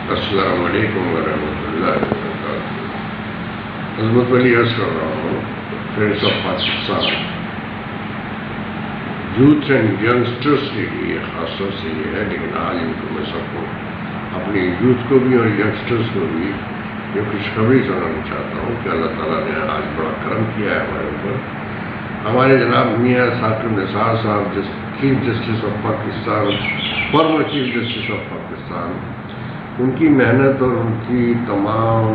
السلام علیکم ورحمۃ اللہ وبرکاتہ۔ عظمت علی عرض کر رہا ہوں، friends of Pakistan, youth and youngsters کے لیے خاص طور سے یہ ہے، لیکن آج ان کو میں سب کو اپنی یوتھ کو بھی اور ینگسٹرس کو بھی یہ خوشخبری سنانا چاہتا ہوں کہ اللہ تعالیٰ نے آج بڑا کرم کیا ہے ہمارے اوپر۔ ہمارے جناب میاں ثاقب نثار صاحب، chief justice of Pakistan, former chief justice of Pakistan, ان کی محنت اور ان کی تمام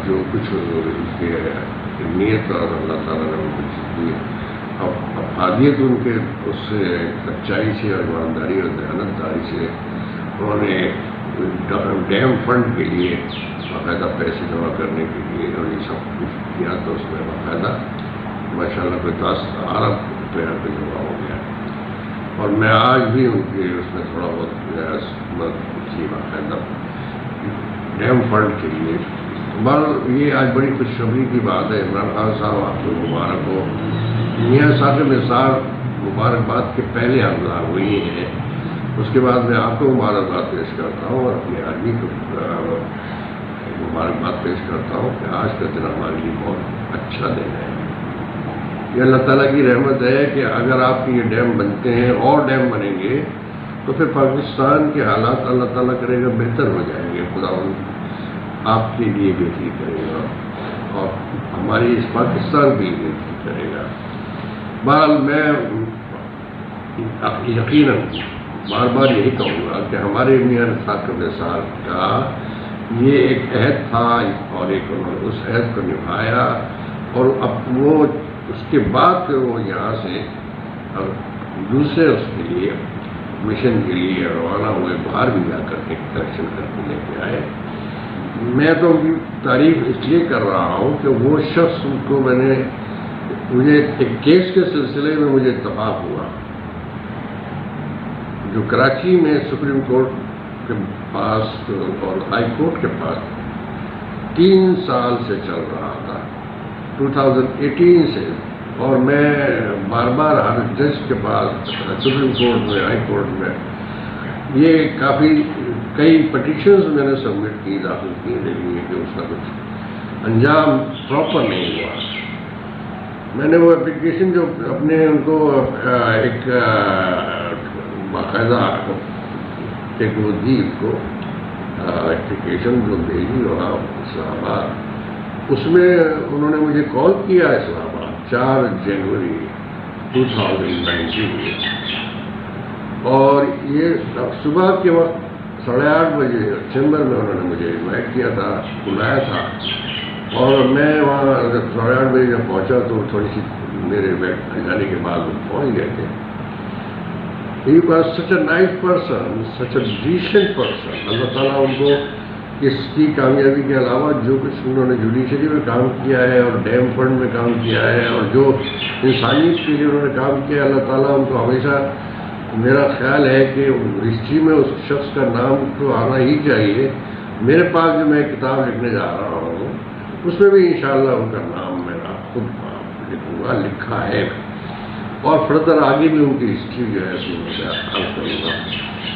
جو کچھ ان کے نیت اور اللہ تعالیٰ نے ان کو دی افادیت، ان کے اس سے سچائی سے اور ایمانداری اور دیانتداری سے انہوں نے ڈیم فنڈ کے لیے باقاعدہ پیسے جمع کرنے کے لیے انہوں نے سب کچھ کیا، تو اس میں باقاعدہ ماشاء اللہ کوئی 10 ارب روپیہ پہ جمع ہو گیا، اور میں آج بھی ان کے اس میں تھوڑا بہت مدد کی باقاعدہ ڈیم فنڈ کے لیے۔ یہ آج بڑی خوشخبری کی بات ہے۔ عمران خان صاحب، آپ کو مبارک ہو۔ میاں ثاقب نثار مبارکباد کے پہلے حملہ ہوئی ہیں، اس کے بعد میں آپ کو مبارکباد پیش کرتا ہوں اور اپنی آرمی کو مبارکباد پیش کرتا ہوں کہ آج کا دن ہمارے لیے بہت اچھا دن ہے۔ یہ اللہ تعالیٰ کی رحمت ہے کہ اگر آپ کے یہ ڈیم بنتے ہیں اور ڈیم بنیں گے تو پھر پاکستان کے حالات اللہ تعالیٰ کرے گا بہتر ہو جائیں گے، خدا آپ کے لیے بہتری کرے گا اور ہماری اس پاکستان کی بہتری کرے گا۔ بہرحال میں یقیناً بار بار یہی کہوں گا کہ ہمارے میاں ثاقب نثار کا یہ ایک عہد تھا اور ایک انہوں نے اس عہد کو نبھایا، اور اب وہ اس کے بعد وہ یہاں سے دوسرے اس کے لیے مشن کے لیے روانہ ہوئے، باہر بھی جا کر کے کریکشن کر کے لے کے آئے۔ میں تو ان کی تعریف اس لیے کر رہا ہوں کہ وہ شخص کو مجھے ایک کیس کے سلسلے میں مجھے اتفاق ہوا جو کراچی میں سپریم کورٹ کے پاس اور ہائی کورٹ کے پاس 3 سال سے چل رہا تھا، 2018 سے، اور میں بار بار ہر جج کے پاس سپریم کورٹ میں، ہائی کورٹ میں یہ کئی پٹیشنز میں نے سبمٹ کی، داخل کی، لیکن یہ کہ اس کا کچھ انجام پراپر نہیں ہوا۔ میں نے وہ اپلیکیشن جو اپنے ان کو ایک باقاعدہ ایک وہ دی ان کو اپلیکیشن جو بھیجی وہاں اسلام آباد، اس میں انہوں نے مجھے کال کیا اسلام آباد 4 جنوری 2019 میں، اور یہ صبح کے وقت 8:30 بجے چیمبر میں انہوں نے مجھے انوائٹ کیا تھا، بلایا تھا، اور میں وہاں جب 8:30 بجے جب پہنچا تو تھوڑی سی میرے بیٹھ جانے کے بعد وہ پہنچ گئے تھے۔ He was such a nice person, such a decent person۔ اللہ تعالیٰ ان کو اس کی کامیابی کے علاوہ جو کچھ انہوں نے جوڈیشری میں کام کیا ہے اور ڈیم فنڈ میں کام کیا ہے اور جو انسانیت کے لیے انہوں نے کام کیا، اللہ تعالیٰ ان کو ہمیشہ، میرا خیال ہے کہ ہسٹری میں اس شخص کا نام تو آنا ہی چاہیے۔ میرے پاس جو میں کتاب لکھنے جا رہا ہوں اس میں بھی انشاءاللہ ان کا نام میرا خود لکھوں گا، لکھا ہے، اور فردر آگے بھی ان کی ہسٹری جو ہے اس میں سے حل کروں گا۔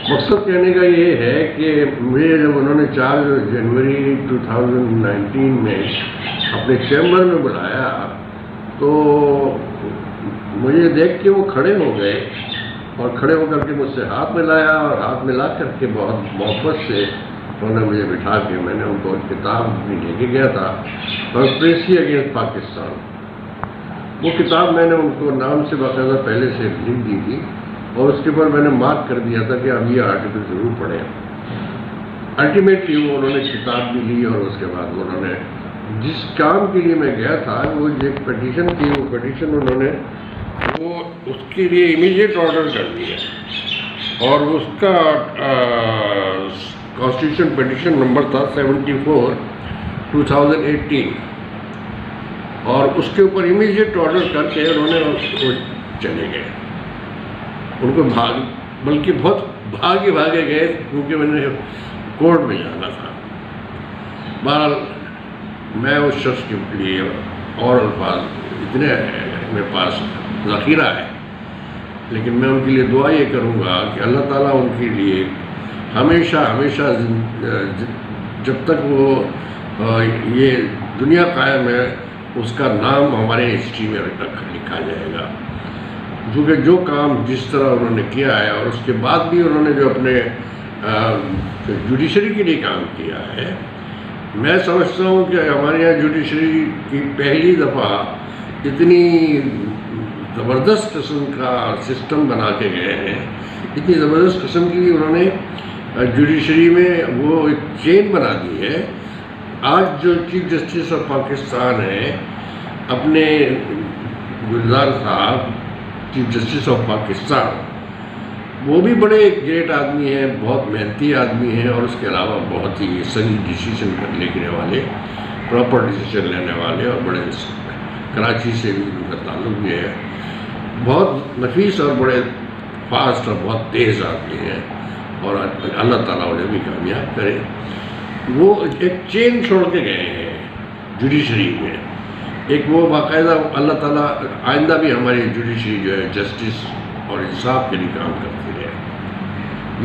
مقصد کہنے کا یہ ہے کہ مجھے جب انہوں نے 4 جنوری 2019 میں اپنے چیمبر میں بلایا تو مجھے دیکھ کے وہ کھڑے ہو گئے، اور کھڑے ہو کر کے مجھ سے ہاتھ ملایا، اور ہاتھ ملا کر کے بہت محبت سے انہوں نے مجھے بٹھا کے، میں نے ان کو کتاب بھی لے کے گیا تھا، کانسپریسی اگینسٹ پاکستان۔ وہ کتاب میں نے ان کو نام سے باقاعدہ پہلے سے لکھ دی تھی، اور اس کے اوپر میں نے مارک کر دیا تھا کہ اب یہ آرٹیکل ضرور پڑھیں۔ الٹیمیٹلی وہ انہوں نے کتاب بھی لی، اور اس کے بعد انہوں نے جس کام کے لیے میں گیا تھا، وہ ایک پٹیشن تھی، وہ پٹیشن انہوں نے اس کے لیے امیڈیٹ آرڈر کر دیا، اور اس کا کانسٹیٹیوشن پٹیشن نمبر تھا 74 2018، اور اس کے اوپر امیڈیٹ آرڈر کر کے انہوں نے وہ چلے گئے، ان کو بلکہ بہت بھاگے گئے، کیونکہ میں نے کورٹ میں جانا تھا۔ بہرحال میں اس شخص کے لیے اور الفاظ اتنے میرے پاس ذخیرہ ہے، لیکن میں ان کے لیے دعا یہ کروں گا کہ اللہ تعالیٰ ان کے لیے ہمیشہ ہمیشہ جب تک وہ یہ دنیا قائم ہے اس کا نام ہمارے ہسٹری میں لکھا جائے گا، کیونکہ جو کام جس طرح انہوں نے کیا ہے، اور اس کے بعد بھی انہوں نے جو اپنے جوڈیشری کے لیے کام کیا ہے، میں سمجھتا ہوں کہ ہمارے یہاں جوڈیشری کی پہلی دفعہ اتنی زبردست قسم کا سسٹم بنا کے گئے ہیں، اتنی زبردست قسم کی انہوں نے جوڈیشری میں وہ ایک چین بنا دی ہے۔ آج جو چیف جسٹس آف پاکستان ہیں، اپنے گلزار صاحب چیف جسٹس آف پاکستان، وہ بھی بڑے گریٹ آدمی ہیں، بہت محنتی آدمی ہیں، اور اس کے علاوہ بہت ہی صحیح ڈیسیزن لینے والے، پراپر ڈیسیزن لینے والے، اور بڑے کراچی سے بھی ان کا تعلق بھی ہے، بہت نفیس اور بڑے فاسٹ اور بہت تیز آدمی ہیں، اور اللہ تعالیٰ انہیں بھی کامیاب کرے۔ وہ ایک چین چھوڑ کے گئے ہیں جوڈیشری میں، ایک وہ باقاعدہ اللہ تعالیٰ آئندہ بھی ہماری جوڈیشری جو ہے جسٹس اور انصاف کے لیے کام کرتی رہے۔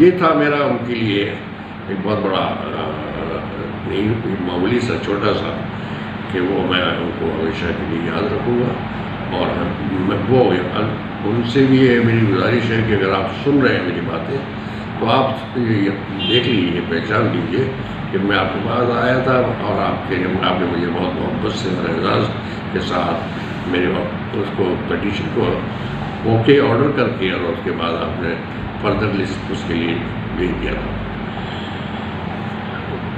یہ تھا میرا ان کے لیے ایک بہت بڑا نہیں معمولی سا چھوٹا سا کہ وہ میں ان کو ہمیشہ کے لیے یاد رکھوں گا، اور وہ ان سے بھی یہ میری گزارش ہے کہ اگر آپ سن رہے ہیں میری باتیں تو آپ دیکھ لیجیے، پہچان لیجیے کہ میں آپ کے پاس آیا تھا، اور آپ نے مجھے بہت محبت سے اور اعزاز کے ساتھ میرے اس کو پٹیشن کو اوکے آرڈر کر کے، اور اس کے بعد آپ نے فردر لسٹ اس کے لیے بھیج دیا تھا۔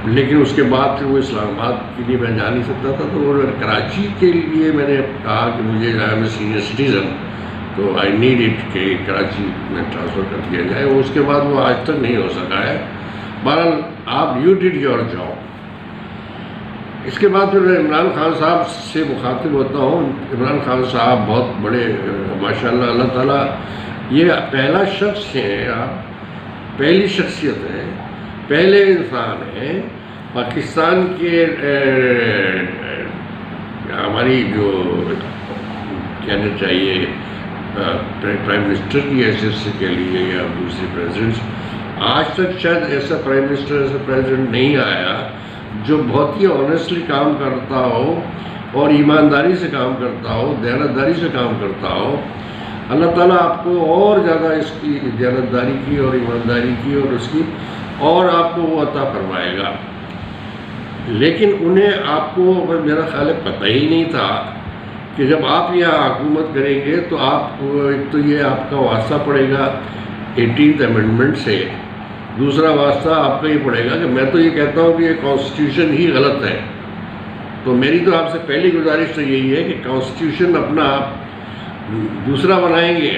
لیکن اس کے بعد پھر وہ اسلام آباد کے لیے میں جا نہیں سکتا تھا، تو کراچی کے لیے میں نے کہا کہ مجھے جہاں میں سینئر سٹیزن، تو آئی نیڈ اٹ کہ کراچی میں ٹرانسفر کر دیا جائے۔ وہ اس کے بعد وہ آج تک نہیں ہو سکا ہے۔ بہرحال آپ یو ڈیڈ یور جاب۔ اس کے بعد پھر میں عمران خان صاحب سے مخاطب ہوتا ہوں۔ عمران خان صاحب بہت بڑے ماشاءاللہ، اللہ تعالیٰ، یہ پہلا شخص ہیں، آپ پہلی شخصیت ہیں، پہلے انسان ہیں پاکستان کے ہماری جو کہنا چاہیے پرائم منسٹر کی حیثیت سے کہہ لیجیے یا دوسرے پریزیڈنٹس، آج تک شاید ایسا پرائم منسٹر ایسا پریزیڈنٹ نہیں آیا جو بہت ہی آنیسٹلی کام کرتا ہو اور ایمانداری سے کام کرتا ہو، دیانتداری سے کام کرتا ہو۔ اللہ تعالیٰ آپ کو اور زیادہ اس کی دیانتداری کی اور ایمانداری کی اور اس کی اور آپ کو وہ عطا فرمائے گا۔ لیکن انہیں آپ کو میرا خیال ہے پتہ ہی نہیں تھا کہ جب آپ یہاں حکومت کریں گے تو آپ کو ایک تو یہ آپ کا واسطہ پڑے گا 18th امینڈمنٹ سے، دوسرا واسطہ آپ کا یہ پڑے گا کہ میں تو یہ کہتا ہوں کہ یہ کانسٹیٹیوشن ہی غلط ہے۔ تو میری تو آپ سے پہلی گزارش تو یہی ہے کہ کانسٹیٹیوشن اپنا آپ دوسرا بنائیں گے،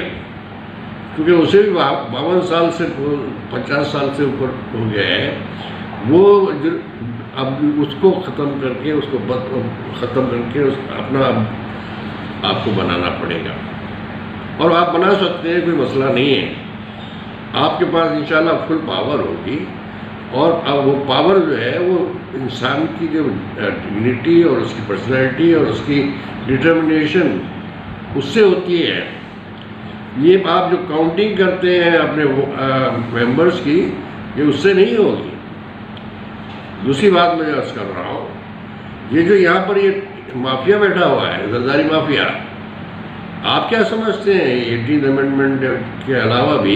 کیونکہ اسے بھی 52 سال سے 50 سال سے اوپر ہو گیا ہے، وہ اب اس کو ختم کر کے اس کو ختم کر کے اپنا آپ کو بنانا پڑے گا، اور آپ بنا سکتے ہیں، کوئی مسئلہ نہیں ہے۔ آپ کے پاس انشاءاللہ فل پاور ہوگی، اور اب وہ پاور جو ہے وہ انسان کی جو ڈگنیٹی اور اس کی پرسنالٹی اور اس کی ڈٹرمنیشن اس سے ہوتی ہے۔ یہ آپ جو کاؤنٹنگ کرتے ہیں اپنے ممبرس کی، یہ اس سے نہیں ہوگی۔ دوسری بات میں عرض کر رہا ہوں، یہ جو یہاں پر یہ مافیا بیٹھا ہوا ہے، زرداری مافیا، آپ کیا سمجھتے ہیں 18 امینڈمنٹ کے علاوہ بھی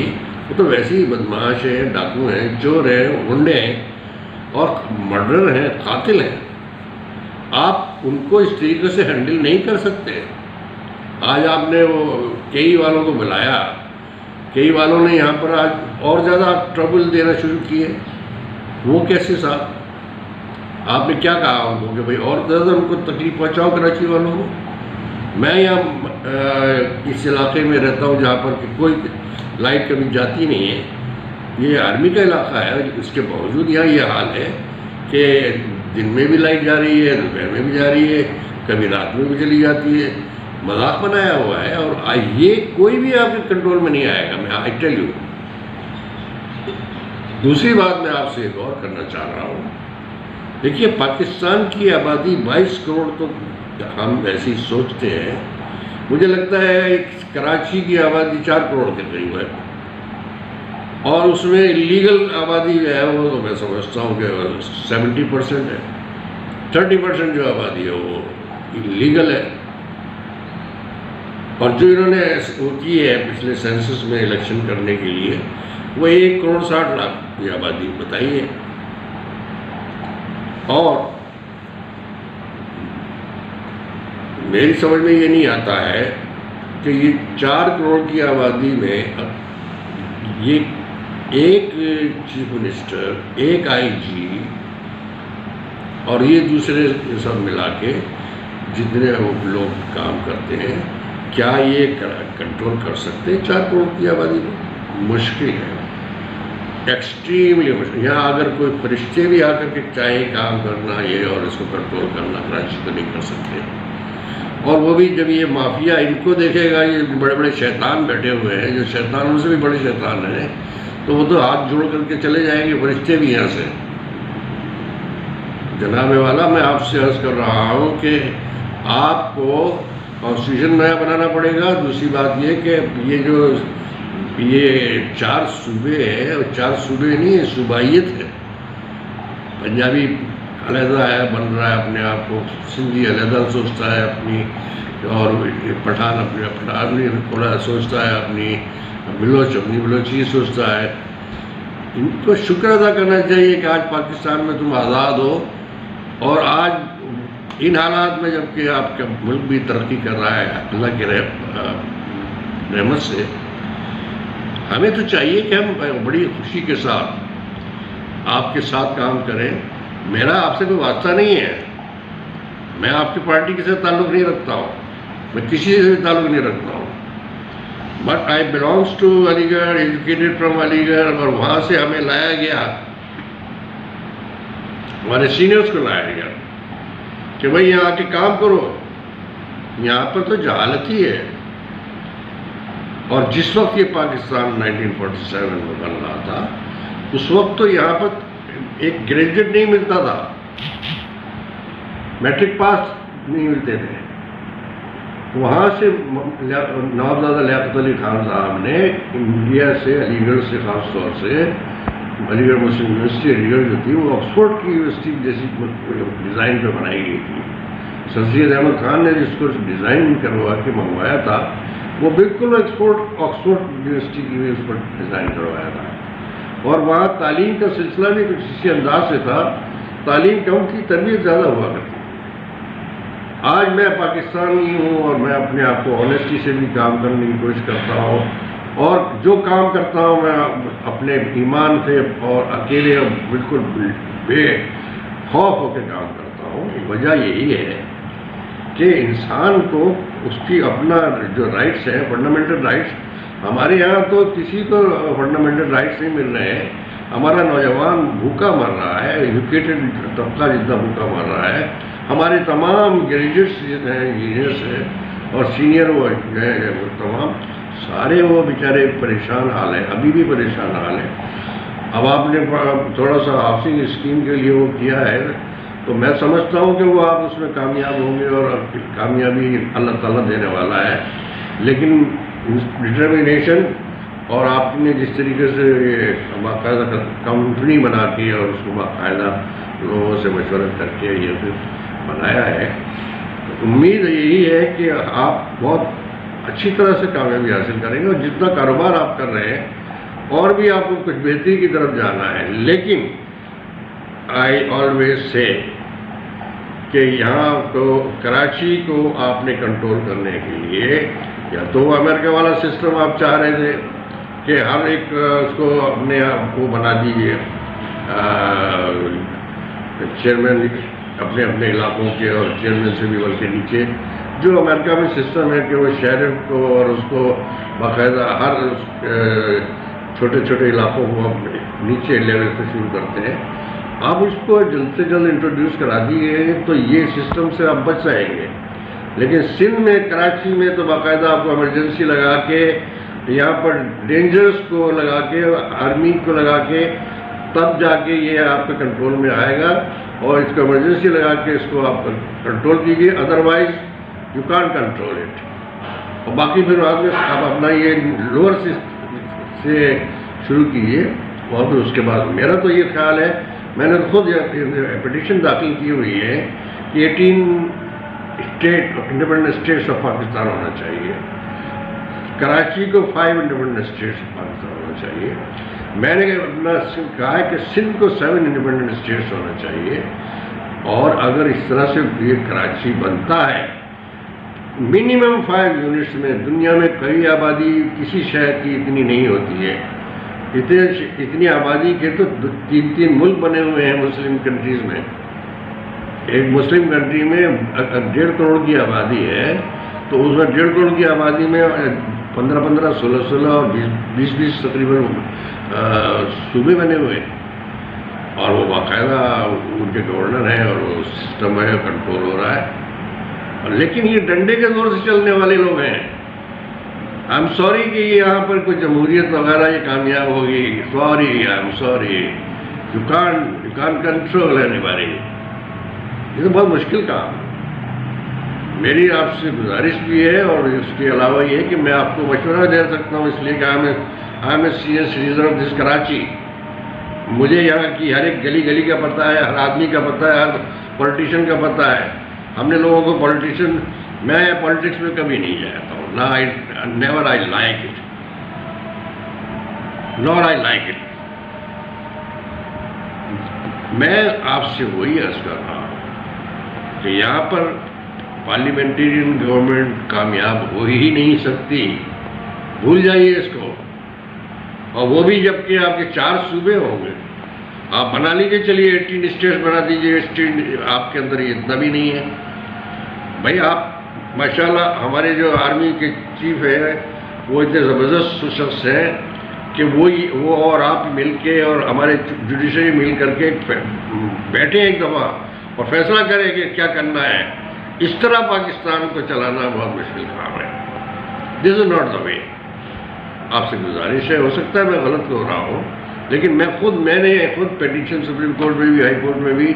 وہ تو ویسے ہی بدمعاش ہیں، ڈاکو ہیں، چور ہیں، غنڈے ہیں اور مرڈر ہیں، قاتل ہیں۔ آپ ان کو اس طریقے سے ہینڈل نہیں کر سکتے۔ آج آپ نے وہ کئی والوں کو بلایا، کئی والوں نے یہاں پر آج اور زیادہ ٹربل دینا شروع کیے۔ وہ کیسے صاحب؟ آپ نے کیا کہا ان کو کہ بھئی اور زیادہ ان کو تکلیف پہنچاؤ کراچی والوں کو؟ میں یہاں اس علاقے میں رہتا ہوں جہاں پر کہ کوئی لائٹ کبھی جاتی نہیں ہے، یہ آرمی کا علاقہ ہے، اس کے باوجود یہاں یہ حال ہے کہ دن میں بھی لائٹ جا رہی ہے، دوپہر میں بھی جا رہی ہے، کبھی رات میں بھی چلی جاتی ہے۔ مذاق بنایا ہوا ہے، اور یہ کوئی بھی آپ کے کنٹرول میں نہیں آئے گا، میں آئی ٹیل یو۔ دوسری بات میں آپ سے ایک اور کرنا چاہ رہا ہوں، دیکھیے پاکستان کی آبادی 22 کروڑ تو ہم ایسی سوچتے ہیں، مجھے لگتا ہے کراچی کی آبادی 4 کروڑ کے قریب ہے، اور اس میں لیگل آبادی جو ہے وہ تو میں سمجھتا ہوں کہ 70% ہے، 30% جو آبادی ہے وہ لیگل ہے. اور جو انہوں نے وہ کی ہے پچھلے سینسس میں الیکشن کرنے کے لیے، وہ 1,60,00,000 کی آبادی بتائی ہے. اور میری سمجھ میں یہ نہیں آتا ہے کہ یہ 4 کروڑ کی آبادی میں یہ ایک چیف منسٹر، ایک آئی جی اور یہ دوسرے سب ملا کے جتنے لوگ کام کرتے ہیں، کیا یہ کنٹرول کر سکتے ہیں 4 کروڑ کی آبادی میں؟ مشکل ہے، ایکسٹریملی مشکل. یہاں اگر کوئی فرشتے بھی آ کر کے چاہے کام کرنا یہ اور اس کو کنٹرول کرنا، کراچی تو نہیں کر سکتے. اور وہ بھی جب یہ مافیا ان کو دیکھے گا، یہ بڑے بڑے شیطان بیٹھے ہوئے ہیں جو شیطانوں سے بھی بڑے شیطان ہیں، تو وہ تو ہاتھ جوڑ کر کے چلے جائیں گے فرشتے بھی یہاں سے. جناب والا، میں آپ سے عرض کر رہا ہوں کہ آپ کو کانسٹیٹیوشن نیا بنانا پڑے گا. دوسری بات یہ کہ یہ 4 صوبے ہیں، اور 4 صوبے نہیں ہے، صوبائیت ہے. پنجابی علیحدہ ہے، بن رہا ہے اپنے آپ کو، سندھی علیحدہ سوچتا ہے اپنی، اور پٹھان اپنی تھوڑا سوچتا ہے اپنی، بلوچ اپنی بلوچی سوچتا ہے. ان کو شکر ادا کرنا چاہیے کہ آج پاکستان میں تم آزاد ہو. اور آج ان حالات میں جب کہ آپ کا ملک بھی ترقی کر رہا ہے اللہ کی رحمت سے، ہمیں تو چاہیے کہ ہم بڑی خوشی کے ساتھ آپ کے ساتھ کام کریں. میرا آپ سے کوئی واسطہ نہیں ہے، میں آپ کی پارٹی کے ساتھ تعلق نہیں رکھتا ہوں، میں کسی سے بھی تعلق نہیں رکھتا ہوں. بٹ آئی بلانگس ٹو علی گڑھ، ایجوکیٹڈ فرام علی گڑھ. اور وہاں سے ہمیں لایا گیا، ہمارے سینئرس کو لایا گیا کہ بھائی یہاں آ کے کام کرو. یہاں پر تو جہالت ہی ہے. اور جس وقت یہ پاکستان 1947 میں بن رہا تھا، اس وقت تو یہاں پر ایک گریجویٹ نہیں ملتا تھا، میٹرک پاس نہیں ملتے تھے. وہاں سے نوابزادہ لیاقت علی خان صاحب نے انڈیا سے، علی گڑھ سے، خاص طور سے علی گڑھ مسلم یونیورسٹی علی گڑھ جو تھی وہ آکسفورڈ کی یونیورسٹی جیسی ڈیزائن پہ بنائی گئی تھی. سر سید احمد خان نے جس کو ڈیزائن کروا کے منگوایا تھا، وہ بالکل آکسفورڈ یونیورسٹی کی اس پر ڈیزائن کروایا تھا. اور وہاں تعلیم کا سلسلہ بھی کچھ اسی انداز سے تھا، تعلیم کم تھی، تربیت زیادہ ہوا کرتی. آج میں پاکستانی ہوں اور میں اپنے آپ کو آنیسٹی سے بھی کام کرنے کی کوشش کرتا ہوں، اور جو کام کرتا ہوں میں اپنے ایمان سے اور اکیلے اور بالکل بے خوف ہو کے کام کرتا ہوں. وجہ یہی ہے کہ انسان کو اس کی اپنا جو رائٹس ہیں، فنڈامنٹل رائٹس، ہمارے یہاں تو کسی کو فنڈامنٹل رائٹس نہیں مل رہے ہیں. ہمارا نوجوان بھوکا مر رہا ہے، ایجوکیٹڈ طبقہ جتنا بھوکا مر رہا ہے. ہمارے تمام گریجویٹس ہیں، انجینئرس ہیں اور سینئر وہ ہیں، تمام سارے وہ بیچارے پریشان حال ہیں، ابھی بھی پریشان حال ہیں. اب آپ نے تھوڑا سا ہاؤسنگ اسکیم کے لیے وہ کیا ہے، تو میں سمجھتا ہوں کہ وہ آپ اس میں کامیاب ہوں گے، اور کامیابی اللہ تعالیٰ دینے والا ہے. لیکن ڈٹرمنیشن، اور آپ نے جس طریقے سے باقاعدہ کمپنی بنا کے اور اس کو باقاعدہ لوگوں سے مشورہ کر کے یہ پھر بنایا ہے، امید یہی ہے کہ آپ بہت اچھی طرح سے کامیابی حاصل کریں گے. اور جتنا کاروبار آپ کر رہے ہیں اور بھی آپ کو کچھ بہتری کی طرف جانا ہے. لیکن آئی آلویز سے کہ یہاں کو کراچی کو آپ نے کنٹرول کرنے کے لیے، یا تو وہ امریکہ والا سسٹم آپ چاہ رہے تھے کہ ہر ایک اس کو اپنے آپ کو بنا دیجیے چیئرمین اپنے اپنے علاقوں کے، اور چیئرمین سے بھی بلکہ نیچے جو امریکہ میں سسٹم ہے کہ وہ شہر کو اور اس کو باقاعدہ ہر چھوٹے چھوٹے علاقوں کو نیچے لیول پہ شروع کرتے ہیں. آپ اس کو جلد سے جلد انٹروڈیوس کرا دیے تو یہ سسٹم سے آپ بچ جائیں گے. لیکن سندھ میں، کراچی میں تو باقاعدہ آپ کو ایمرجنسی لگا کے، یہاں پر ڈینجرس کو لگا کے، آرمی کو لگا کے، تب جا کے یہ آپ کے کنٹرول میں آئے گا. اور اس کو ایمرجنسی لگا کے اس کو آپ کنٹرول کیجیے، otherwise you can't control it. اور باقی پھر بعد میں آپ اپنا یہ لوور سے شروع کیجیے، اور پھر اس کے بعد میرا تو یہ خیال ہے، میں نے خود پٹیشن داخل کی ہوئی ہے کہ 18 انڈیپینڈنٹ اسٹیٹس آف پاکستان ہونا چاہیے، کراچی کو 5 انڈیپینڈنٹ اسٹیٹس آف پاکستان ہونا چاہیے، میں نے اپنا کہا ہے کہ سندھ کو 7 انڈیپینڈنٹ اسٹیٹس ہونا چاہیے، اور اگر اس طرح سے یہ کراچی بنتا ہے منیمم 5 یونٹس میں، دنیا میں کئی آبادی کسی شہر کی اتنی نہیں ہوتی ہے، اتنی آبادی کے تو 3 ملک بنے ہوئے ہیں مسلم کنٹریز میں، ایک مسلم کنٹری میں 1.5 کروڑ کی آبادی ہے، تو اس میں 1.5 کروڑ کی آبادی میں 15 16 اور 20 تقریباً صوبے بنے ہوئے ہیں، اور وہ باقاعدہ ان کے گورنر ہیں، اور وہ سسٹم ہے، کنٹرول ہو رہا ہے، لیکن یہ ڈنڈے کے زور سے چلنے والے لوگ ہیں۔ آئی ایم سوری کہ یہاں پر کوئی جمہوریت وغیرہ یہ کامیاب ہوگی، sorry, I am sorry, you کان کنٹرول اینی باڈی، یہ تو بہت مشکل کام ہے۔ میری آپ سے گزارش بھی ہے، اور اس کے علاوہ یہ ہے کہ میں آپ کو مشورہ دے سکتا ہوں، اس لیے کہ I am a senior citizen of this Karachi, مجھے یہاں کی ہر ایک گلی کا پتہ ہے، ہر آدمی کا پتہ ہے، ہر پولیٹیشین کا پتہ ہے۔ ہم نے لوگوں کو میں پالیٹکس میں کبھی نہیں جاتا ہوں، never I like it, Noor I like it. میں آپ سے وہی عرض کر رہا ہوں کہ یہاں پر پارلیمنٹرین گورنمنٹ کامیاب ہو ہی نہیں سکتی، بھول جائیے اس کو، اور وہ بھی جبکہ آپ کے 4 صوبے ہوں گے، آپ بنا لیجیے، چلیے 18 اسٹیٹس بنا دیجیے، آپ کے اندر یہ اتنا بھی نہیں ہے۔ بھائی آپ ماشاءاللہ ہمارے جو آرمی کے چیف ہے وہ اتنے زبردست شخص ہیں کہ وہ اور آپ مل کے اور ہمارے جوڈیشری مل کر کے بیٹھے ایک دفعہ اور فیصلہ کریں کہ کیا کرنا ہے۔ اس طرح پاکستان کو چلانا بہت مشکل کام ہے، دس از ناٹ دا وے۔ آپ سے گزارش ہے، ہو سکتا ہے میں غلط ہو رہا ہوں، لیکن میں نے خود پیٹیشن سپریم کورٹ میں بھی، ہائی کورٹ میں بھی،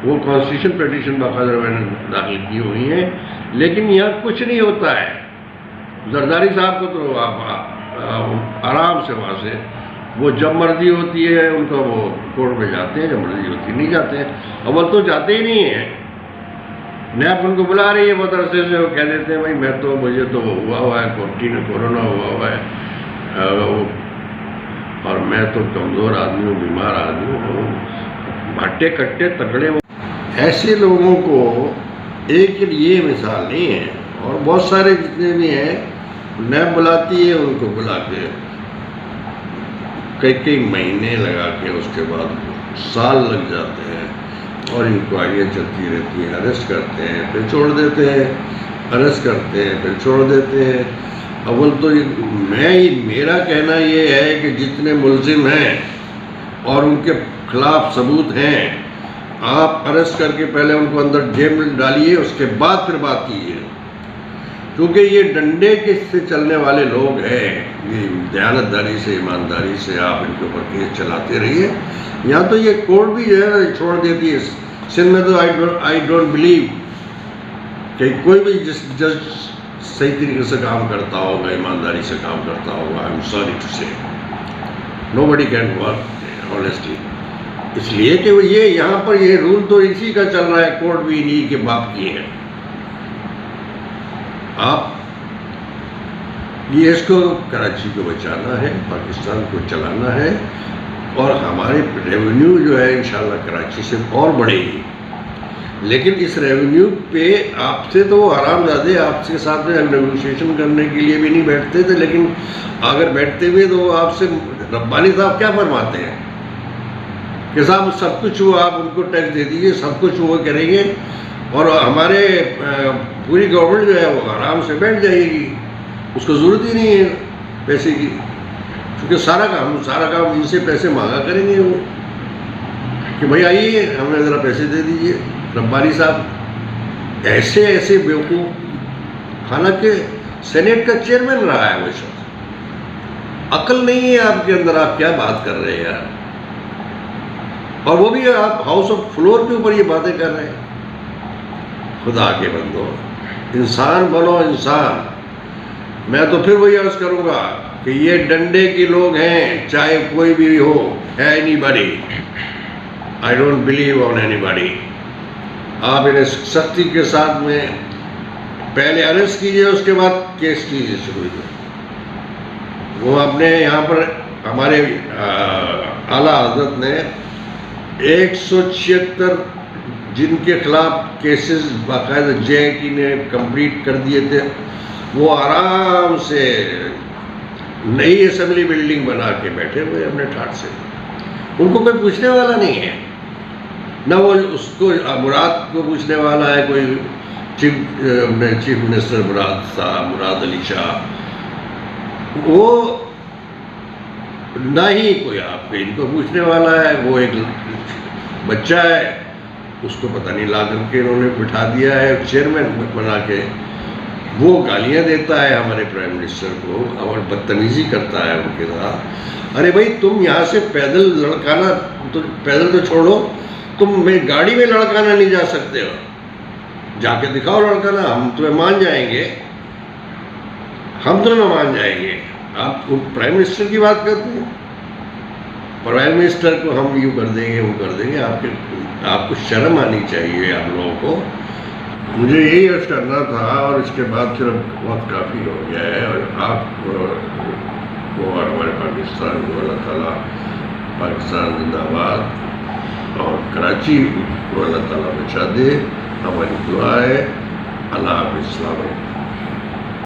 وہ کانسٹیٹیوشن پیٹیشن باقاعدہ میں نے داخل کی ہوئی ہیں، لیکن یہاں کچھ نہیں ہوتا ہے۔ زرداری صاحب کو تو آپ آرام سے وہاں سے، وہ جب مرضی ہوتی ہے ان کا وہ کورٹ میں جاتے ہیں، جب مرضی ہوتی نہیں جاتے ہیں، اول تو جاتے ہی نہیں ہیں، نیب ان کو بلا رہی ہے مدرسے سے، وہ کہہ دیتے ہیں بھائی مجھے تو ہوا ہے، کورونا ہوا ہے، اور میں تو کمزور آدمی ہوں، بیمار آدمی ہوں، بھٹے کٹے تکڑے۔ ایسے لوگوں کو ایک یہ مثال نہیں ہے، اور بہت سارے جتنے بھی ہیں، نیب بلاتی ہے ان کو بلا کے کئی مہینے لگا کے، اس کے بعد سال لگ جاتے ہیں، اور انکوائریاں چلتی رہتی ہیں، اریسٹ کرتے ہیں پھر چھوڑ دیتے ہیں، اریسٹ کرتے ہیں پھر چھوڑ دیتے ہیں۔ اول تو میرا کہنا یہ ہے کہ جتنے ملزم ہیں اور ان کے خلاف ثبوت ہیں، آپ اریسٹ کر کے پہلے ان کو اندر جیل میں ڈالیے، اس کے بعد پھر بات کیجیے، کیونکہ یہ ڈنڈے کے سے چلنے والے لوگ ہیں، یہ دیانتداری سے، ایمانداری سے آپ ان کے اوپر کیس چلاتے رہیے۔ یہاں تو یہ کورٹ بھی جو ہے چھوڑ دیتی ہے، سندھ میں تو آئی ڈونٹ بلیو کہ کوئی بھی جج صحیح طریقے سے کام کرتا ہوگا، ایمانداری سے کام کرتا ہوگا۔ آئی ایم سوری ٹو سے، نو بڈی کین ورک آنیسٹلی، اس لیے کہ یہ یہاں پر یہ رول تو اسی کا چل رہا ہے، کورٹ بھی انہی کے باپ کی ہے۔ آپ یہ اس کو کراچی کو بچانا ہے، پاکستان کو چلانا ہے، اور ہمارے ریونیو جو ہے انشاءاللہ کراچی سے اور بڑھے گی، لیکن اس ریونیو پہ آپ سے تو وہ حرام زادے آپ کے ساتھ میں نیگوشیشن کرنے کے لیے بھی نہیں بیٹھتے تھے، لیکن اگر بیٹھتے ہوئے تو وہ آپ سے ربانی صاحب کیا فرماتے ہیں کہ صاحب سب کچھ وہ آپ ان کو ٹیکس دے دیجیے، سب کچھ وہ کریں گے، اور ہمارے پوری گورنمنٹ جو ہے وہ آرام سے بیٹھ جائے گی، اس کو ضرورت ہی نہیں ہے پیسے کی، کیونکہ سارا کام ان سے پیسے مانگا کریں گے وہ کہ بھائی آئیے ہمیں ذرا پیسے دے دیجیے۔ ربانی صاحب ایسے بیوقوف، حالانکہ سینیٹ کا چیئرمین رہا ہے وہ شخص، عقل نہیں ہے آپ کے اندر، آپ کیا بات کر رہے ہیں یار، اور وہ بھی آپ ہاؤس آف فلور کے اوپر یہ باتیں کر رہے ہیں۔ خدا کے بندو، انسان بنو انسان۔ میں تو پھر وہی عرض کروں گا کہ یہ ڈنڈے کے لوگ ہیں، چاہے کوئی بھی ہو، anybody, I don't believe on anybody. آپ انہیں سختی کے ساتھ میں پہلے اریسٹ کیجئے، اس کے بعد کیس کیجئے شروع کیجئے. وہ اپنے یہاں پر ہمارے اعلیٰ حضرت نے 176 جن کے خلاف کیسز باقاعدہ JIT نے کمپلیٹ کر دیے تھے، وہ آرام سے نئی اسمبلی بلڈنگ بنا کے بیٹھے ہوئے اپنے ٹھاٹ سے. ان کو کوئی پوچھنے والا نہیں ہے، نہ وہ اس کو مراد کو پوچھنے والا ہے. کوئی چیف منسٹر مراد صاحب، مراد علی شاہ، وہ نہ ہی کوئی آپ کے ان کو پوچھنے والا ہے. وہ ایک بچہ ہے، اس کو پتہ نہیں لا کر کے انہوں نے بٹھا دیا ہے چیئرمین بنا کے. وہ گالیاں دیتا ہے ہمارے پرائم منسٹر کو اور بدتمیزی کرتا ہے ان کے ساتھ. ارے بھائی تم یہاں سے پیدل لڑکانا، تو پیدل تو چھوڑو، تم میں گاڑی میں لڑکانا نہیں جا سکتے ہو. جا کے دکھاؤ لڑکانا، ہم تمہیں مان جائیں گے، ہم تمہیں مان جائیں گے. آپ پرائم منسٹر کی بات کرتے ہیں، پرائم منسٹر کو ہم یوں کر دیں گے، وہ کر دیں گے. آپ کو شرم آنی چاہیے آپ لوگوں کو. مجھے یہی عرض کرنا تھا، اور اس کے بعد پھر وقت کافی ہو گیا ہے. اور آپ کو اور ہمارے پاکستان کو اللہ تعالیٰ پاکستان زندہ باد، اور کراچی کو اللہ تعالیٰ بچا دے. ہماری دعا ہے. اللہ حافظ. السلام علیکم.